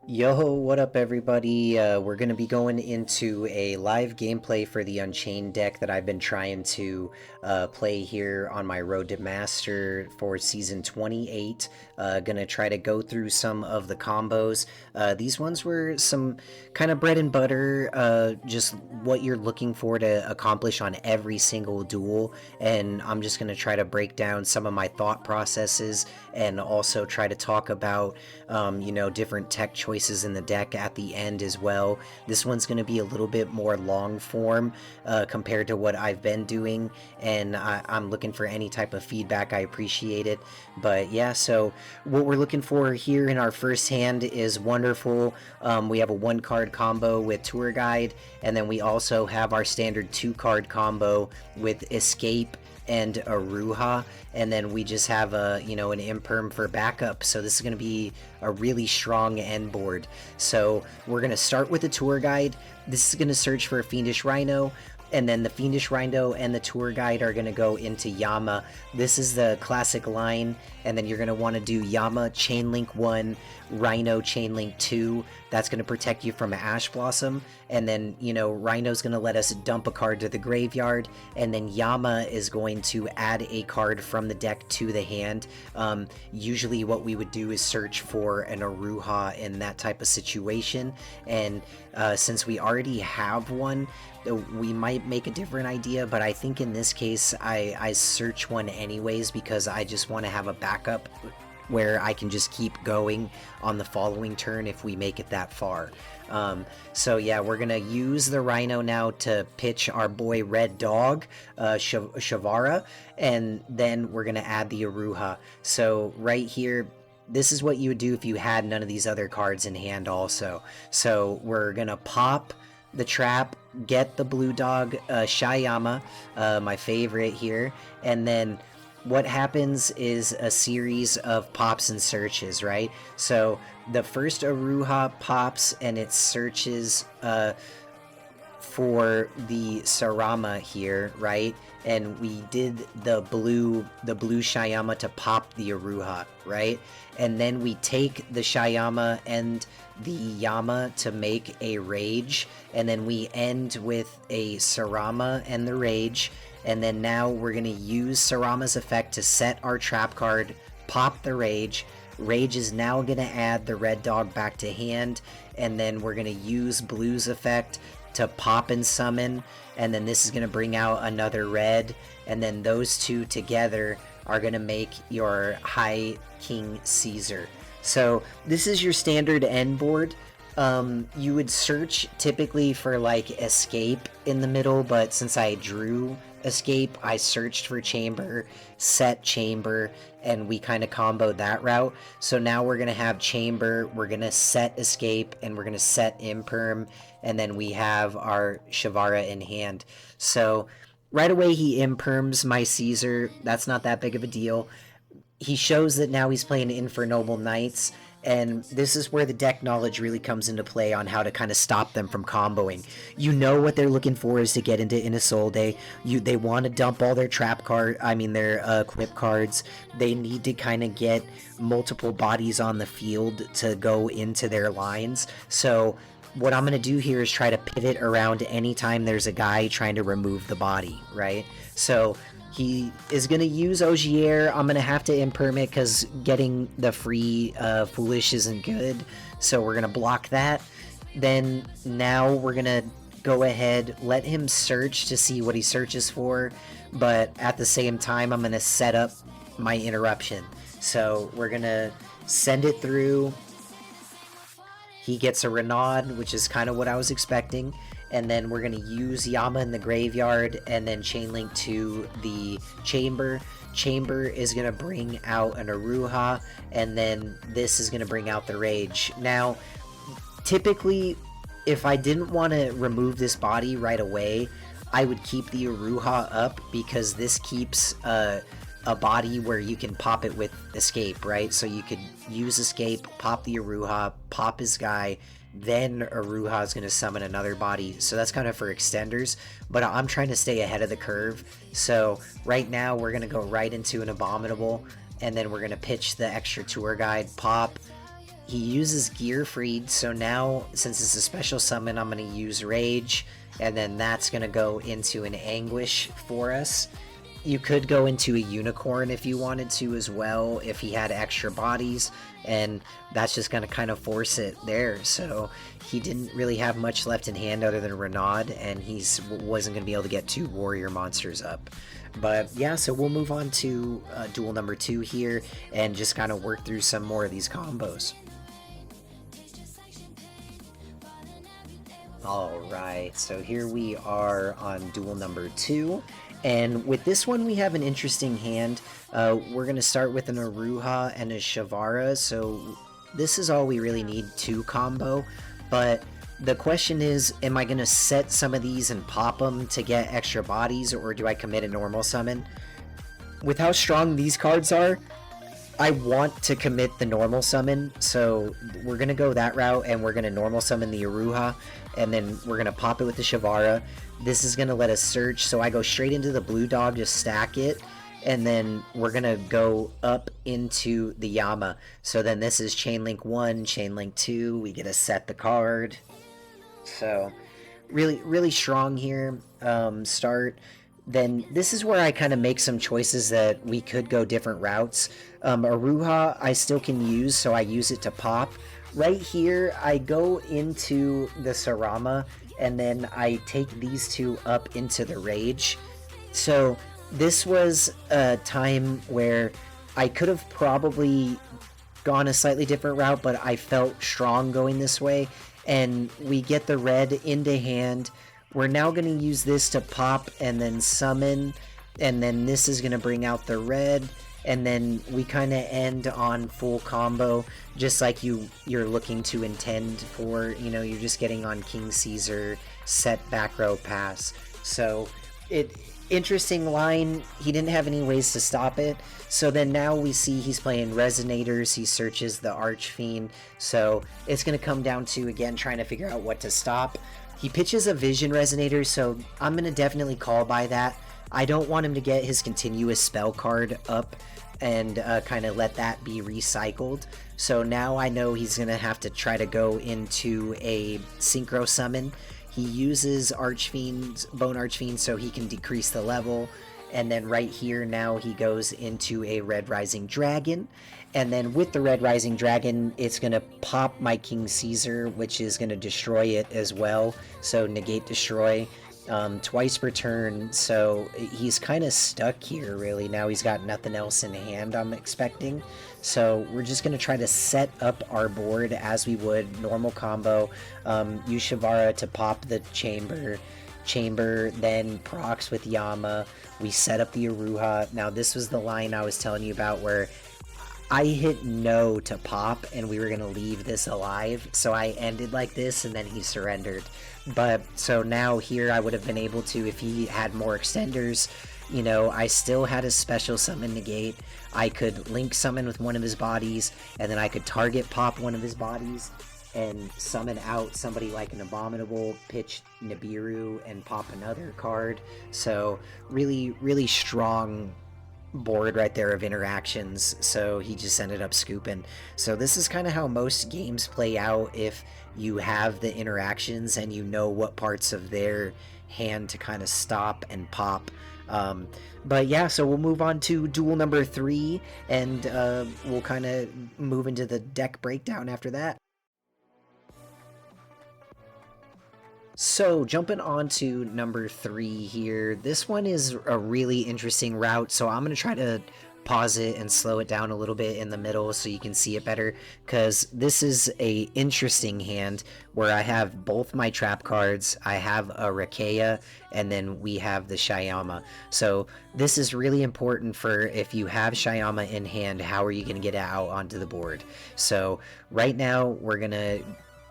Yo, what up, everybody? We're going to be going into a live gameplay for the Unchained deck that I've been trying to play here on my road to Master for Season 28. Gonna try to go through some of the combos. These ones were some kind of bread and butter, just what you're looking for to accomplish on every single duel, and I'm just going to try to break down some of my thought processes and also try to talk about, different tech choices in the deck at the end as well. This one's going to be a little bit more long form compared to what I've been doing, and I'm looking for any type of feedback. I appreciate it. But yeah, so what we're looking for here in our first hand is wonderful. We have a 1-card combo with Tour Guide, and then we also have our standard 2-card combo with Escape and Aruha, and then we just have an imperm for backup. So this is going to be a really strong end board. So we're going to start with the Tour Guide. This is going to search for a Fiendish Rhino, and then the Fiendish Rhino and the Tour Guide are going to go into Yama. This is the classic line, and then you're going to want to do Yama Chainlink 1, Rhino Chainlink 2. That's going to protect you from Ash Blossom, and then, Rhino's going to let us dump a card to the graveyard, and then Yama is going to add a card from the deck to the hand. Usually what we would do is search for an Aruha in that type of situation, and since we already have one, we might make a different idea, but I think in this case I search one anyways because I just want to have a backup where I can just keep going on the following turn if we make it that far. So yeah, we're gonna use the Rhino now to pitch our boy Red Dog, Shavara, and then we're gonna add the Aruha. So right here, this is what you would do if you had none of these other cards in hand also. So we're gonna pop the trap, get the blue dog, Shayama, my favorite here, and then what happens is a series of pops and searches, right? So the first Aruha pops and it searches for the Sarama here, right? And we did the blue Shayama to pop the Aruha, right? And then we take the Shayama and the Yama to make a Rage, and then we end with a Sarama and the Rage, and then now we're going to use Sarama's effect to set our trap card, pop the Rage. Rage is now going to add the Red Dog back to hand, and then we're going to use Blue's effect to pop and summon, and then this is going to bring out another red, and then those two together are going to make your High King Caesar. So this is your standard end board. You would search typically for like Escape in the middle, but since I drew Escape, I searched for Chamber, set Chamber, and we kind of comboed that route. So now we're going to have Chamber, we're going to set Escape, and we're going to set Imperm, and then we have our Shavara in hand. So right away he Imperms my Caesar. That's not that big of a deal. He shows that now he's playing Infernoble Knights, and this is where the deck knowledge really comes into play on how to kind of stop them from comboing. You know what they're looking for is to get into Isolde. They want to dump all their their equip cards. They need to kind of get multiple bodies on the field to go into their lines. So what I'm going to do here is try to pivot around anytime there's a guy trying to remove the body, right? So he is going to use Ogier. I'm going to have to imperm it because getting the free Foolish isn't good. So we're going to block that. Then now we're going to go ahead, let him search to see what he searches for. But at the same time, I'm going to set up my interruption. So we're going to send it through. He gets a Renaud, which is kind of what I was expecting. And then we're going to use Yama in the graveyard and then Chainlink to the Chamber. Chamber is going to bring out an Aruha, and then this is going to bring out the Rage. Now, typically, if I didn't want to remove this body right away, I would keep the Aruha up because this keeps a body where you can pop it with Escape, right? So you could use Escape, pop the Aruha, pop his guy, then Aruha is going to summon another body. So that's kind of for extenders, but I'm trying to stay ahead of the curve. So right now we're going to go right into an Abominable, and then we're going to pitch the extra Tour Guide, pop, he uses Gear Freed, so now, since it's a special summon, I'm going to use Rage, and then that's going to go into an Anguish for us. You could go into a Unicorn if you wanted to as well, if he had extra bodies, and that's just going to kind of force it there. So he didn't really have much left in hand other than Renaud, and he wasn't going to be able to get 2 warrior monsters up. But yeah, so we'll move on to duel number 2 here, and just kind of work through some more of these combos. Alright, so here we are on duel number 2. And with this one, we have an interesting hand. We're going to start with an Aruha and a Shavara, so this is all we really need to combo. But the question is, am I going to set some of these and pop them to get extra bodies, or do I commit a normal summon? With how strong these cards are, I want to commit the normal summon, so we're going to go that route, and we're going to normal summon the Aruha, and then we're going to pop it with the Shavara. This is going to let us search, so I go straight into the blue dog, just stack it, and then we're going to go up into the Yama. So then this is Chain Link 1, Chain Link 2, we get to set the card. So really strong here. Start. Then this is where I kind of make some choices that we could go different routes. Aruha I still can use, so I use it to pop. Right here, I go into the Sarama, and then I take these 2 up into the Rage. So this was a time where I could have probably gone a slightly different route, but I felt strong going this way. And we get the red into hand. We're now going to use this to pop and then summon, and then this is going to bring out the red, and then we kind of end on full combo, just like you're looking to intend for. You know, you're just getting on King Caesar, set back row pass. So interesting line. He didn't have any ways to stop it. So then now we see he's playing Resonators. He searches the Archfiend. So it's going to come down to, again, trying to figure out what to stop. He pitches a Vision Resonator, so I'm going to definitely call by that. I don't want him to get his continuous spell card up and kind of let that be recycled. So now I know he's going to have to try to go into a Synchro Summon. He uses Bone Archfiend so he can decrease the level. And then right here now he goes into a Red Rising Dragon. And then with the Red Rising Dragon, it's going to pop my King Caesar, which is going to destroy it as well. So negate destroy twice per turn. So he's kind of stuck here, really. Now he's got nothing else in hand, I'm expecting. So we're just going to try to set up our board as we would normal combo. Use Shavara to pop the chamber, then procs with Yama. We set up the Aruha. Now this was the line I was telling you about where I hit no to pop and we were going to leave this alive. So I ended like this and then he surrendered. But so now here I would have been able to, if he had more extenders, you know, I still had a special summon negate. I could link summon with one of his bodies, and then I could target pop one of his bodies and summon out somebody like an Abominable, pitch Nibiru, and pop another card. So really strong board right there of interactions. So he just ended up scooping. So this is kind of how most games play out if you have the interactions and you know what parts of their hand to kind of stop and pop. But yeah, so we'll move on to duel number 3, and we'll kind of move into the deck breakdown after that. So jumping on to number 3 here, this one is a really interesting route, so I'm going to try to pause it and slow it down a little bit in the middle so you can see it better, because this is a interesting hand where I have both my trap cards, I have a Rakea, and then we have the Shyama. So this is really important for if you have Shyama in hand, how are you going to get it out onto the board? So right now we're going to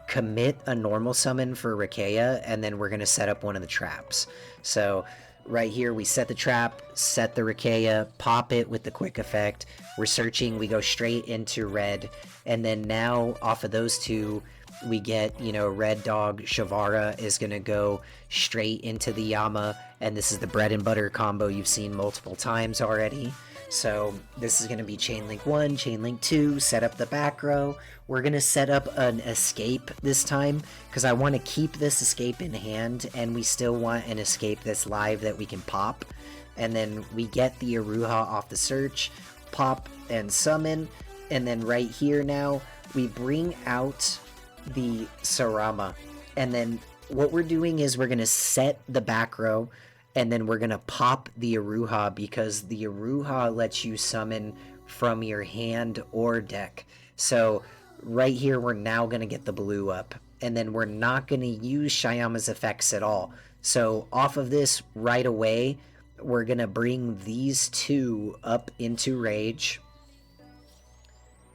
commit a normal summon for Rakea, and then we're going to set up one of the traps. So right here we set the trap, set the Rakea, pop it with the quick effect, we're searching, we go straight into red, and then now off of those two we get, you know, red dog Shavara is going to go straight into the Yama, and this is the bread and butter combo you've seen multiple times already. So this is going to be chain link 1, chain link 2, set up the back row. We're going to set up an escape this time because I want to keep this escape in hand, and we still want an escape that's live that we can pop. And then we get the Aruha off the search, pop and summon, and then right here now we bring out the Sarama. And then what we're doing is we're going to set the back row, and then we're going to pop the Aruha because the Aruha lets you summon from your hand or deck. So right here we're now going to get the blue up, and then we're not going to use Shyama's effects at all. So off of this right away, we're going to bring these two up into Rage,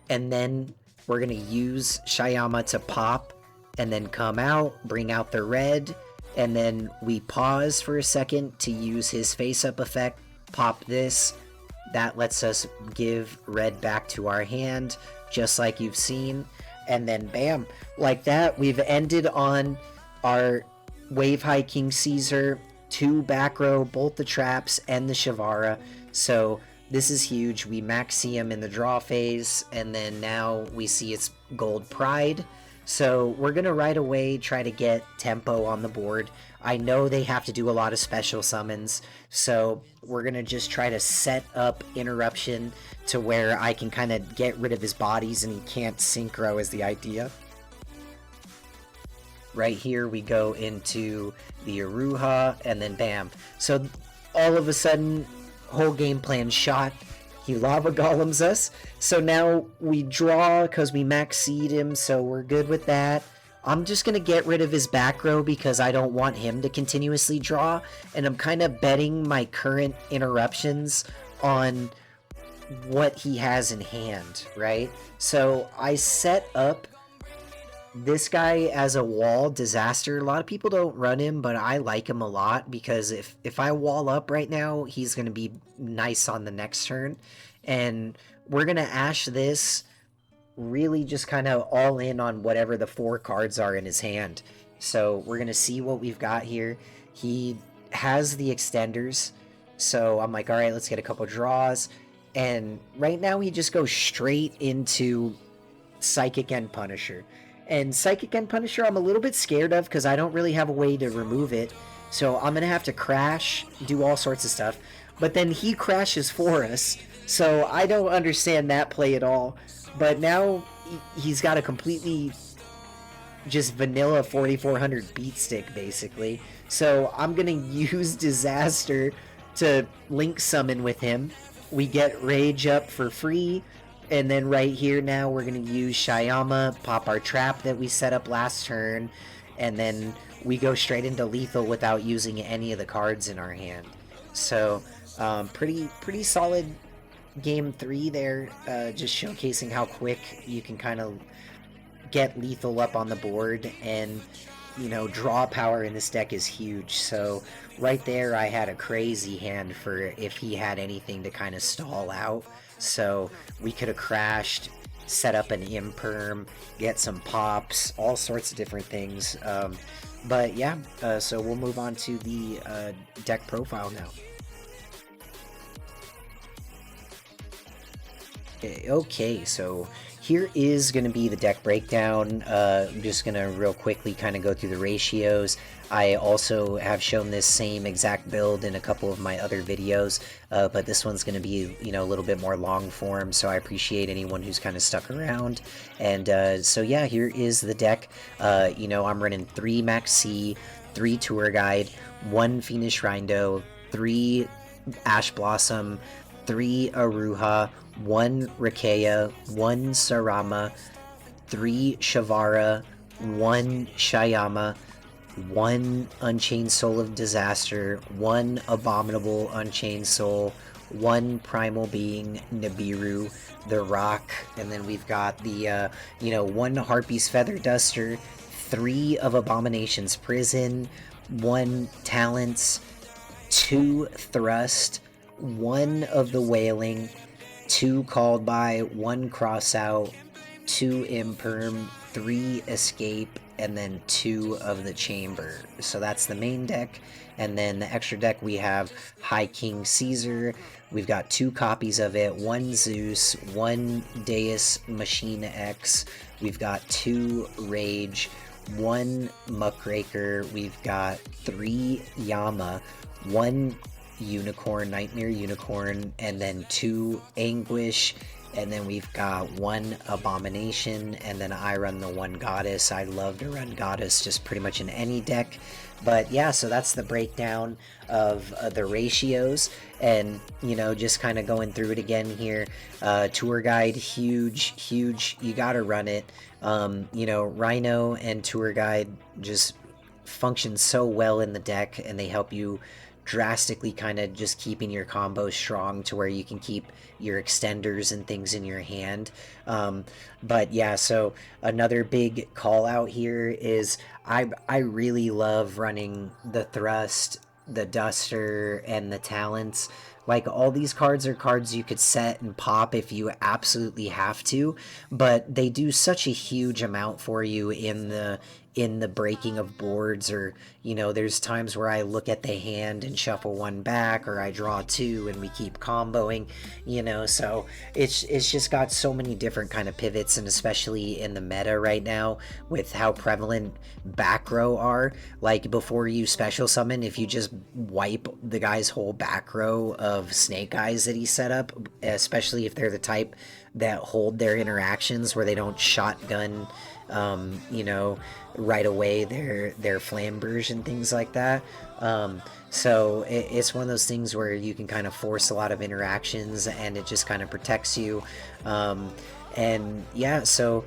and then we're going to use Shyama to pop, and then come out, bring out the red, and then we pause for a second to use his face-up effect, pop this. That lets us give red back to our hand, just like you've seen. And then bam, like that, we've ended on our Wave High King Caesar, 2 back row, both the traps and the Shavara. So this is huge. We max see him in the draw phase, and then now we see its gold pride. So we're going to right away try to get tempo on the board. I know they have to do a lot of special summons, so we're going to just try to set up Interruption to where I can kind of get rid of his bodies and he can't synchro is the idea. Right here we go into the Aruha, and then bam. So all of a sudden, whole game plan shot. He lava golems us. So now we draw because we max seed him, so we're good with that. I'm just going to get rid of his back row because I don't want him to continuously draw, and I'm kind of betting my current interruptions on what he has in hand, right? So I set up this guy as a wall disaster. A lot of people don't run him, but I like him a lot because if I wall up right now, he's going to be nice on the next turn. And we're going to ash this really just kind of all in on whatever the 4 cards are in his hand. So we're going to see what we've got here. He has the extenders, so I'm like, all right, let's get a couple draws. And right now he just goes straight into Psychic End Punisher. And Psychic End Punisher I'm a little bit scared of because I don't really have a way to remove it. So I'm going to have to crash, do all sorts of stuff. But then he crashes for us, so I don't understand that play at all. But now he's got a completely just vanilla 4400 beat stick, basically. So I'm going to use Disaster to link summon with him. We get Rage up for free. And then right here now we're going to use Shyama, pop our trap that we set up last turn, and then we go straight into lethal without using any of the cards in our hand. So pretty solid game 3 there, just showcasing how quick you can kind of get lethal up on the board, and you know, draw power in this deck is huge. So right there I had a crazy hand for if he had anything to kind of stall out. So we could have crashed, set up an imperm, get some pops, all sorts of different things. But yeah, so we'll move on to the deck profile now. Okay, so here is going to be the deck breakdown. I'm just going to real quickly kind of go through the ratios. I also have shown this same exact build in a couple of my other videos, but this one's going to be, you know, a little bit more long form, so I appreciate anyone who's kind of stuck around. And so yeah, here is the deck. You know, I'm running 3 Max C, 3 Tour Guide, 1 Fiendish Rindo, 3 Ash Blossom, 3 Aruha, 1 Rakea, 1 Sarama, 3 Shavara, 1 Shyama, 1 Unchained Soul of Disaster, 1 Abominable Unchained Soul, 1 Primal Being, Nibiru, the Rock, and then we've got the, you know, 1 Harpy's Feather Duster, 3 of Abomination's Prison, 1 Talents, 2 Thrust, 1 of the Wailing, 2 Called By, 1 Cross Out, 2 Imperm, 3 escape, and then 2 of the chamber. So that's the main deck. And then the extra deck, we have High King Caesar. We've got 2 copies of it, 1 Zeus, 1 Deus Machine X. We've got 2 Rage, 1 Muckraker. We've got 3 Yama, 1 Unicorn, Nightmare Unicorn, and then 2 Anguish. And then we've got 1 Abomination, and then I run the 1 Goddess. I love to run Goddess just pretty much in any deck. But yeah, so that's the breakdown of the ratios, and you know, just kind of going through it again here. Tour Guide, huge, you gotta run it. You know, Rhino and Tour Guide just function so well in the deck, and they help you drastically kind of just keeping your combo strong to where you can keep your extenders and things in your hand. But yeah, so another big call out here is I really love running the Thrust, the Duster, and the Talents. Like, all these cards are cards you could set and pop if you absolutely have to, but they do such a huge amount for you in the breaking of boards. Or, you know, there's times where I look at the hand and shuffle 1 back, or I draw 2 and we keep comboing, you know. So it's just got so many different kind of pivots, and especially in the meta right now with how prevalent back row are. Like, before you special summon, if you just wipe the guy's whole back row of snake eyes that he set up, especially if they're the type that hold their interactions where they don't shotgun, you know, right away their flambers and things like that. So it's one of those things where you can kind of force a lot of interactions, and it just kind of protects you. And yeah, so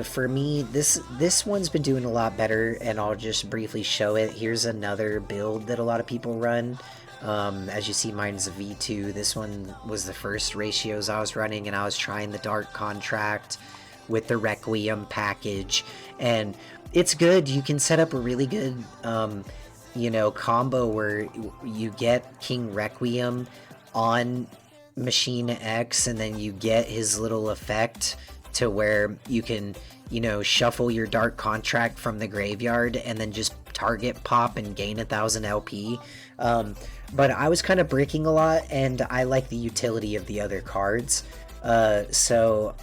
for me, this one's been doing a lot better, and I'll just briefly show it. Here's another build that a lot of people run. As you see, mine's a V2. This one was the first ratios I was running, and I was trying the Dark Contract with the Requiem package, and it's good. You can set up a really good, you know, combo where you get King Requiem on Machine X, and then you get his little effect to where you can, you know, shuffle your Dark Contract from the graveyard and then just target pop and gain 1000 LP. But I was kind of breaking a lot, and I like the utility of the other cards. So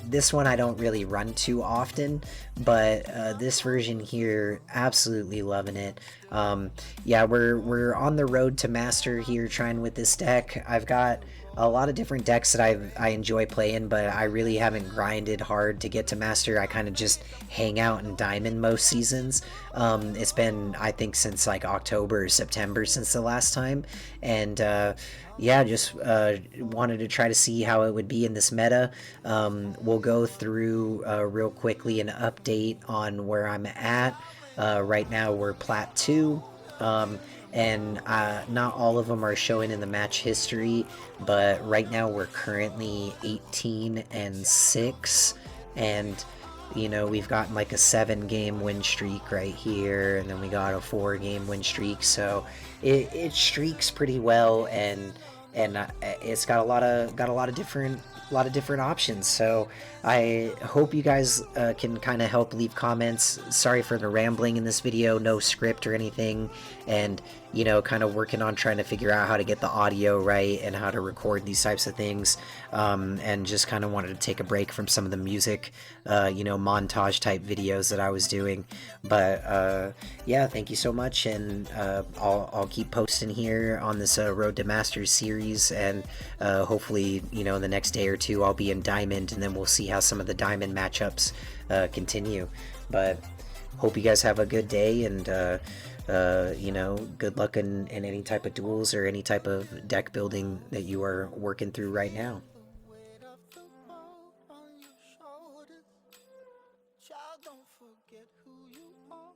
this one I don't really run too often, but this version here, absolutely loving it. Yeah, we're on the road to master here, trying with this deck. I've got a lot of different decks that I enjoy playing, but I really haven't grinded hard to get to master. I kind of just hang out in diamond most seasons. It's been, I think, since like October or September since the last time, and yeah, just wanted to try to see how it would be in this meta. We'll go through real quickly an update on where I'm at. Right now we're Plat 2. And not all of them are showing in the match history, but right now we're currently 18-6, and you know, we've gotten like a 7-game win streak right here, and then we got a 4-game win streak, so it streaks pretty well, and it's got a lot of different options. So I hope you guys can kind of help leave comments. Sorry for the rambling in this video, no script or anything, and you know, kind of working on trying to figure out how to get the audio right and how to record these types of things, and just kind of wanted to take a break from some of the music, you know, montage type videos that I was doing. But yeah, thank you so much, and I'll keep posting here on this Road to Masters series, and hopefully, you know, in the next day or two I'll be in Diamond, and then we'll see how some of the Diamond matchups continue. But hope you guys have a good day, and you know, good luck in any type of duels or any type of deck building that you are working through right now. Child, don't forget who you are.